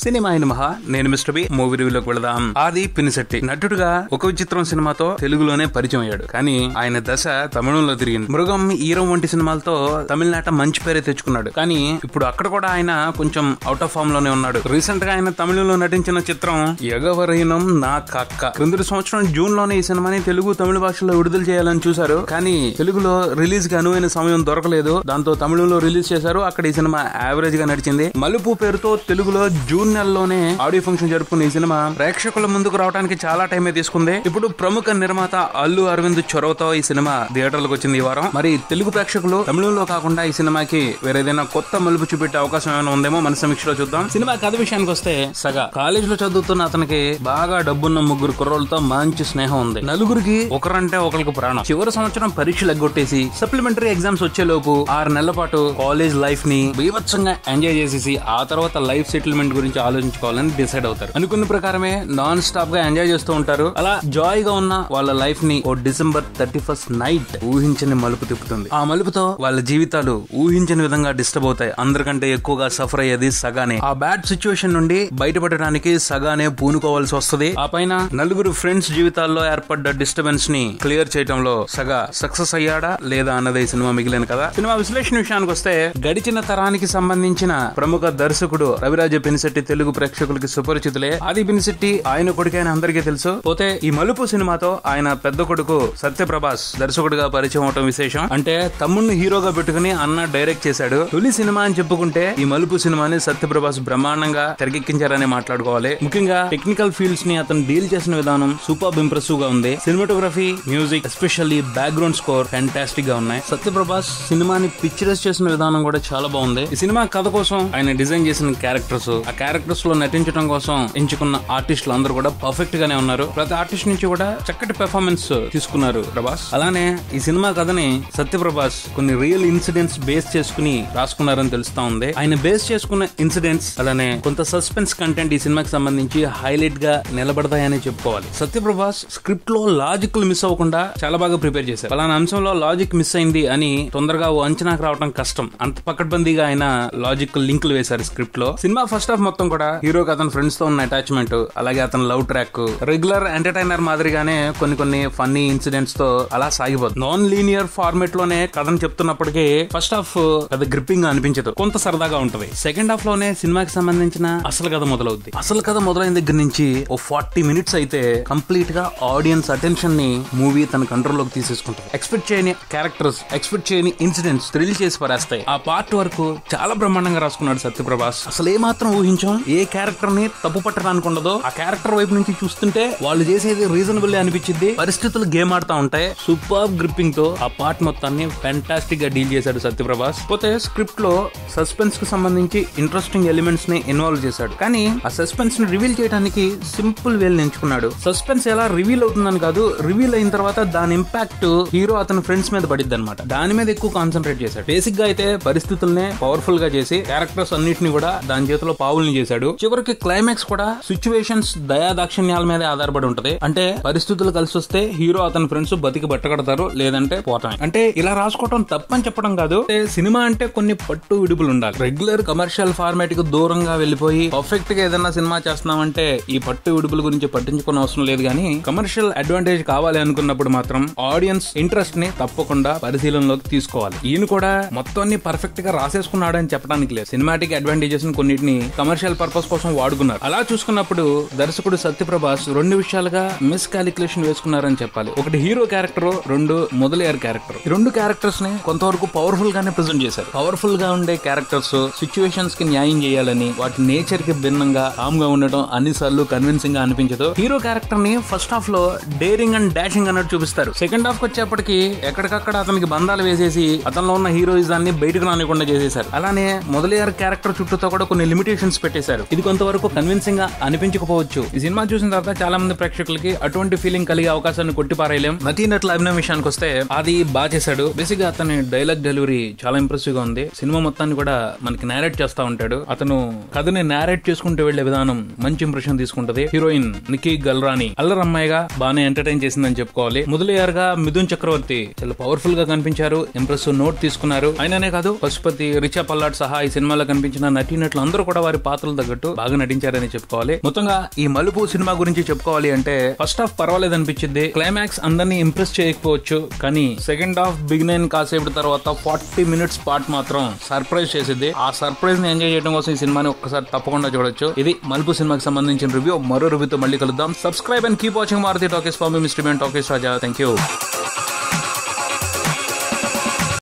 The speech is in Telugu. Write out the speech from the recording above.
సినిమా మహా నేను మిస్టర్ బి మూవీ రివ్యూలోకి వెళదాం. ఆది పినిశెట్టి నటుడుగా ఒక విచిత్రం సినిమాతో తెలుగులోనే పరిచయం అయ్యాడు. కానీ ఆయన దశ తమిళంలో తిరిగింది. మృగం, ఈరం వంటి సినిమాలతో తమిళనాట మంచి పేరే తెచ్చుకున్నాడు. కానీ ఇప్పుడు అక్కడ కూడా ఆయన కొంచెం అవుట్ ఆఫ్ ఫామ్ లోనే ఉన్నాడు. రీసెంట్ గా ఆయన తమిళంలో నటించిన చిత్రం ఎగవరైనం నా కక్క. క్రిందటి సంవత్సరం జూన్ లోనే ఈ సినిమాని తెలుగు, తమిళ భాషలో విడుదల చేయాలని చూశారు. కానీ తెలుగులో రిలీజ్ కి అనువైన సమయం దొరకలేదు. దాంతో తమిళంలో రిలీజ్ చేశారు. అక్కడ ఈ సినిమా యావరేజ్ గా నడిచింది. మలుపు పేరుతో తెలుగులో జూన్ నెలలోనే ఆడియో ఫంక్షన్ జరుపుకున్న ఈ సినిమా ప్రేక్షకుల ముందుకు రావడానికి చాలా టైమే తీసుకుంది. ఇప్పుడు ప్రముఖ నిర్మాత అల్లు అరవింద్ చొరవతో ఈ సినిమా థియేటర్లకు వచ్చింది ఈ వారం. మరి తెలుగు ప్రేక్షకులు తమిళంలో కాకుండా ఈ సినిమాకి వేరేదైనా కొత్త మలుపు చూపెట్టే అవకాశం ఏమైనా ఉందేమో మన సమీక్షలో చూద్దాం. సినిమా కథ విషయానికి వస్తే, సగా కాలేజ్ లో చదువుతున్న అతనికి బాగా డబ్బున్న ముగ్గురు కుర్రోళ్ళతో మంచి స్నేహం ఉంది. నలుగురికి ఒకరంటే ఒకరికి ప్రాణం. చివరి సంవత్సరం పరీక్షలు ఎగ్గొట్టేసి సప్లిమెంటరీ ఎగ్జామ్స్ వచ్చేలోపు 6 నెలల పాటు కాలేజ్ లైఫ్ ని బీభత్సంగా ఎంజాయ్ చేసేసి ఆ తర్వాత లైఫ్ సెటిల్మెంట్ గురించి ఆలోచించుకోవాలని డిసైడ్ అవుతారు. అనుకున్న ప్రకారమే నాన్ స్టాప్ గా ఎంజాయ్ చేస్తూ ఉంటారు. అలా జాయ్ గా ఉన్న వాళ్ళ లైఫ్ ని ఓ December 31st నైట్ ఊహించని మలుపు తిప్పుతుంది. ఆ మలుపుతో వాళ్ళ జీవితాలు ఊహించని విధంగా డిస్టర్బ్ అవుతాయి. అందరికంటే ఎక్కువగా సఫర్ అయ్యేది సగానే. ఆ బ్యాడ్ సిచ్యువేషన్ నుండి బయటపడడానికి సగానే పూనుకోవాల్సి వస్తుంది. ఆ పైన నలుగురు ఫ్రెండ్స్ జీవితాల్లో ఏర్పడ్డ డిస్టర్బెన్స్ ని క్లియర్ చేయడంలో సగా సక్సెస్ అయ్యాడా లేదా అన్నదే సినిమా మిగిలిన కదా. సినిమా విశ్లేషణ విషయానికి వస్తే, గడిచిన తరానికి సంబంధించిన ప్రముఖ దర్శకుడు రవిరాజ పినిశెట్టి తెలుగు ప్రేక్షకులకి సుపరిచితులే. ఆది పినిశెట్టి ఆయన కొడుకైన అందరికీ తెలుసు. పోతే ఈ మలుపు సినిమాతో ఆయన పెద్ద కొడుకు సత్యప్రభాస్ దర్శకుడిగా పరిచయం అవటం విశేషం. అంటే తమ్ముడిని హీరోగా పెట్టుకుని అన్న డైరెక్ట్ చేశాడు. తొలి సినిమా అని చెప్పుకుంటే ఈ మలుపు సినిమాని సత్యప్రభాస్ బ్రహ్మాండంగా తెరకెక్కించారని మాట్లాడుకోవాలి. ముఖ్యంగా టెక్నికల్ ఫీల్డ్స్ ని అతను డీల్ చేసిన విధానం సూపర్ ఇంప్రెసివ్ గా ఉంది. Cinematography, music, especially background score fantastic గా ఉన్నాయి. సత్యప్రభాస్ సినిమాని పిక్చరైజ్ చేసిన విధానం కూడా చాలా బాగుంది. ఈ సినిమా కథ కోసం ఆయన డిజైన్ చేసిన క్యారెక్టర్స్, ఆ క్యారెక్టర్స్ లో నటించడం కోసం ఎంచుకున్న ఆర్టిస్టులు అందరూ కూడా పర్ఫెక్ట్ గానే ఉన్నారు. ప్రతి ఆర్టిస్ట్ నుంచి కూడా చక్కటి పెర్ఫార్మెన్స్ తీసుకున్నారు ప్రభాస్. అలానే ఈ సినిమా కథని సత్యప్రభాస్ కొన్ని రియల్ ఇన్సిడెంట్స్ బేస్ చేసుకుని రాసుకున్నారని తెలుస్తా ఉంది. ఆయన బేస్ చేసుకున్న ఇన్సిడెంట్స్ అలానే కొంత సస్పెన్స్ కంటెంట్ ఈ సినిమాకి సంబంధించి హైలైట్ గా నిలబడతాయని చెప్పుకోవాలి. సత్యప్రభాస్ స్క్రిప్ట్ లో లాజిక్ మిస్ అవ్వకుండా చాలా బాగా ప్రిపేర్ చేశారు. అలానే అంశంలో లాజిక్ మిస్ అయింది అని తొందరగా ఓ అంచనాకు రావడం కష్టం. అంత పకడ్బందీగా ఆయన లాజిక్ లింకులు వేశారు స్క్రిప్ట్ లో. సినిమా ఫస్ట్ హాఫ్ మొత్తం కూడా హీరోకి అతని ఫ్రెండ్స్ తో ఉన్న అటాచ్మెంట్, అలాగే అతని లవ్ ట్రాక్, రెగ్యులర్ ఎంటర్టైనర్ మాదిరిగానే కొన్ని ఫన్నీ ఇన్సిడెంట్స్ తో అలా సాగిపోతుంది. నాన్ లీనియర్ ఫార్మేట్ లోనే కథను చెప్తున్నప్పటికీ ఫస్ట్ హాఫ్ పెద్ద గ్రిప్పింగ్ గా అనిపించదు, కొంత సరదాగా ఉంటది. సెకండ్ హాఫ్ లోనే సినిమాకి సంబంధించిన అసలు కథ మొదలవుద్ది. అసలు కథ మొదలైన దగ్గర నుంచి ఓ 40 minutes అయితే కంప్లీట్ గా ఆడియన్స్ అటెన్షన్ ని మూవీ తన కంట్రోల్ లోకి తీసేసుకుంటుంది. ఎక్స్పెక్ట్ చేయని క్యారెక్టర్స్, ఎక్స్పెక్ట్ చేయని ఇన్సిడెంట్స్ థ్రిల్ చేసి పరేస్తాయి. ఆ పార్ట్ వరకు చాలా బ్రహ్మాండంగా రాసుకున్నాడు సత్యప్రభాస్. అసలు ఏ మాత్రం ఊహించాం, ఏ క్యారెక్టర్ ని తప్పు పట్టడానికి ఉండదో ఆ క్యారెక్టర్ వైపు నుంచి చూస్తుంటే వాళ్ళు చేసేది రీజనబుల్ అనిపించింది. పరిస్థితులు గేమ్ ఆడుతా ఉంటాయి. సూపర్ గ్రిప్పింగ్ తో ఆ పార్ట్ మొత్తాన్ని ఫ్యాంటాస్టిక్ గా డీల్ చేశాడు సత్యప్రభాస్. పోతే స్క్రిప్ట్ లో సస్పెన్స్ కు సంబంధించి ఇంట్రెస్టింగ్ ఎలిమెంట్స్ ని ఇన్వాల్వ్ చేశాడు. కానీ ఆ సస్పెన్స్ ని రివీల్ చేయడానికి సింపుల్ వేలు ఎంచుకున్నాడు. సస్పెన్స్ ఎలా రివీల్ అవుతుందని కాదు, రివీల్ అయిన తర్వాత దాని ఇంపాక్ట్ హీరో అతని ఫ్రెండ్స్ మీద పడిద్ది అనమాట. దాని మీద ఎక్కువ కాన్సన్ట్రేట్ చేశాడు. బేసిక్ గా అయితే పరిస్థితుల్ని పవర్ఫుల్ గా చేసి క్యారెక్టర్స్ అన్నిటిని కూడా దాని చేతిలో పావుల్ని చేశాడు. చివరికి క్లైమాక్స్ కూడా సిచ్యువేషన్స్, దయాదాక్షిణ్యాల మీద ఆధారపడి ఉంటది. అంటే పరిస్థితులు కలిసి వస్తే హీరో అతని ఫ్రెండ్స్ బతికి బట్టకడతారు, లేదంటే పోతాయి. అంటే ఇలా రాసుకోవడం తప్పని చెప్పడం కాదు. సినిమా అంటే కొన్ని పట్టు విడుపులు ఉండాలి. రెగ్యులర్ కమర్షియల్ ఫార్మాట్ కు దూరంగా వెళ్లిపోయి పర్ఫెక్ట్ గా ఏదైనా సినిమా చేస్తున్నామంటే ఈ పట్టు విడుపుల గురించి పట్టించుకునే అవసరం లేదు. కానీ కమర్షియల్ అడ్వాంటేజ్ కావాలి అనుకున్నప్పుడు మాత్రం ఆడియన్స్ ఇంట్రెస్ట్ ని తప్పకుండా పరిశీలనలోకి తీసుకోవాలి. ఈయన కూడా మొత్తాన్ని పర్ఫెక్ట్ గా రాసేసుకున్నాడు అని చెప్పడానికి లేదు. సినిమాటిక్ అడ్వాంటేజెస్ కొన్నిటిని కమర్షియల్ పర్పస్ కోసం వాడుకున్నారు. అలా చూసుకున్నప్పుడు దర్శకుడు సత్యప్రభాస్ 2 విషయాలుగా మిస్ క్యాలిక్యులేషన్ వేసుకున్నారని చెప్పాలి. ఒకటి హీరో క్యారెక్టర్, 2 మొదలయ్యారు క్యారెక్టర్. ఈ 2 క్యారెక్టర్స్ ని కొంతవరకు పవర్ఫుల్ గానే ప్రెజెంట్ చేశారు. పవర్ఫుల్ గా ఉండే క్యారెక్టర్స్ సిచ్యువేషన్స్ కి న్యాయం చేయాలని, వాటి నేచర్ కి భిన్నంగా కామ్ గా ఉండటం అన్నిసార్లు కన్విన్సింగ్ గా అనిపించదు. హీరో క్యారెక్టర్ ని ఫస్ట్ హాఫ్ లో డేరింగ్ అండ్ డాషింగ్ అన్నట్టు చూపిస్తారు. సెకండ్ హాఫ్ వచ్చేప్పటికి ఎక్కడికక్కడ అతనికి బంధాలు వేసేసి అతనిలో ఉన్న హీరోయిజాన్ని బయటకు రానికుండా చేసేశారు. అలానే మొదలయ్యారు క్యారెక్టర్ చుట్టూతో కూడా కొన్ని లిమిటేషన్స్ పెట్టేశారు. ఇది కొంతవరకు కన్విన్సింగ్ గా అనిపించకపోవచ్చు. ఈ సినిమా చూసిన తర్వాత చాలా మంది ప్రేక్షకులకి అటువంటి ఫీలింగ్ కలిగే అవకాశాన్ని కొట్టిపారేయలేం. నటీనటుల అభినయం విషయానికి వస్తే అది బాగా చేశాడు. బేసిక్ గా అతని డైలాగ్ డెలివరీ చాలా ఇంప్రెసివ్ గా ఉంది. సినిమా మొత్తాన్ని కూడా మనకి నేరేట్ చేస్తా ఉంటాడు. అతను కథని నేరేట్ చేసుకుంటూ వెళ్లే విధానం మంచి ఇంప్రెషన్ తీసుకుంటది. హీరోయిన్ నిక్కీ గల్రాని అల్లరమ్మాయిగా బానే ఎంటర్టైన్ చేసిందని చెప్పుకోవాలి. మొదలయ్యారుగా మిథున్ చక్రవర్తి చాలా పవర్ఫుల్ గా కనిపించారు. ఇంప్రెసివ్ నోట్ తీసుకున్నారు. ఆయననే కాదు, పశుపతి, రిచా పల్లాడ్ సహా ఈ సినిమాలో కనిపించిన నటీనటులు అందరూ కూడా వారి పాత్రలు పాత్రలు తగ్గట్టు బాగా నటించారని చెప్పుకోవాలి. మొత్తంగా ఈ మలుపు సినిమా గురించి చెప్పుకోవాలి అంటే ఫస్ట్ హాఫ్ పర్వాలేదు అనిపించింది. క్లైమాక్స్ అందరినీ ఇంప్రెస్ చేయకపోవచ్చు, కానీ సెకండ్ హాఫ్ బిగిన్ కాసేపటి తర్వాత 40 minutes పార్ట్ మాత్రం సర్ప్రైజ్ చేసింది. ఆ సర్ప్రైజ్ ని ఎంజాయ్ చేయడం కోసం ఈ సినిమాని ఒక్కసారి తప్పకుండా చూడొచ్చు. ఇది మలుపు సినిమాకి సంబంధించిన రివ్యూ. మరో రివ్యూతో మళ్ళీ కలుద్దాం. Subscribe and keep watching Maruthi Talkies for me mister Ben Talkies Raja. Thank you.